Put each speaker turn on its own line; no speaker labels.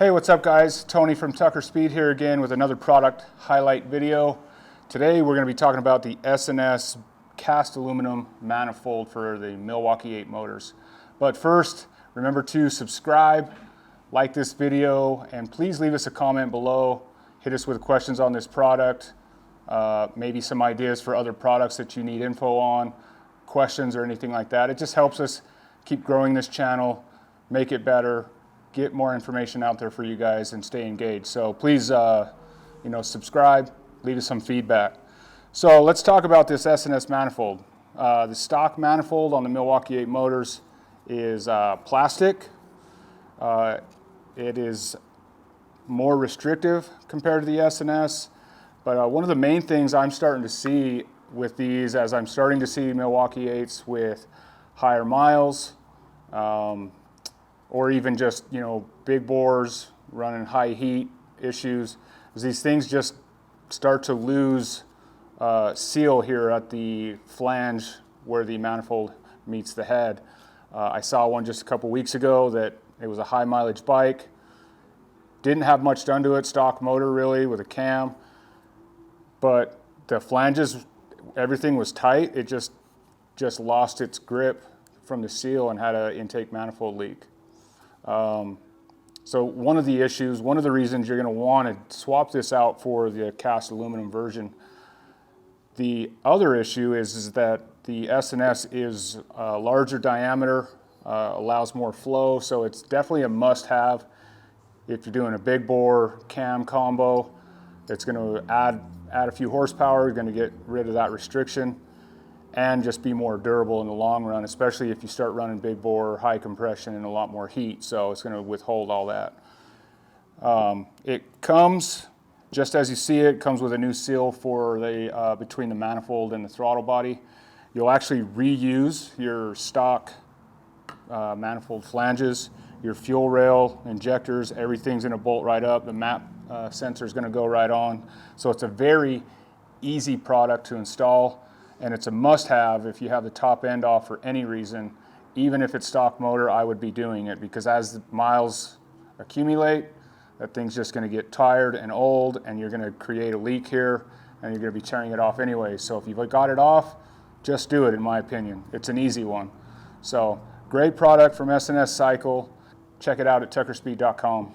Hey, what's up guys? Tony from Tucker Speed here again with another product highlight video. Today we're going to be talking about the S&S cast aluminum manifold for the Milwaukee 8 motors. But first, remember to subscribe, like this video, and please leave us a comment below. Hit us with questions on this product, maybe some ideas for other products that you need info on, questions or anything like that. It just helps us keep growing this channel, make it better, get more information out there for you guys and stay engaged. So please, subscribe, leave us some feedback. So let's talk about this S&S manifold. The stock manifold on the Milwaukee 8 motors is plastic. It is more restrictive compared to the S&S. But one of the main things I'm starting to see with these, as I'm starting to see Milwaukee 8s with higher miles, or even just, big bores running high heat issues, is these things just start to lose seal here at the flange where the manifold meets the head. I saw one just a couple weeks ago that it was a high mileage bike, didn't have much done to it, stock motor really with a cam, but the flanges, everything was tight. It just lost its grip from the seal and had an intake manifold leak. So one of the reasons you're going to want to swap this out for the cast aluminum version. The other issue is that the S&S is a larger diameter, allows more flow, so it's definitely a must-have if you're doing a big bore cam combo. It's going to add a few horsepower, you're going to get rid of that restriction, and just be more durable in the long run, especially if you start running big bore, high compression, and a lot more heat. So it's going to withhold all that. It comes, just as you see it, comes with a new seal for the between the manifold and the throttle body. You'll actually reuse your stock manifold flanges, your fuel rail, injectors, everything's going to bolt right up. The map sensor is going to go right on. So it's a very easy product to install. And it's a must-have if you have the top end off for any reason. Even if it's stock motor, I would be doing it, because as the miles accumulate, that thing's just going to get tired and old, and you're going to create a leak here, and you're going to be tearing it off anyway. So if you've got it off, just do it, in my opinion. It's an easy one. So great product from S&S Cycle. Check it out at tuckerspeed.com.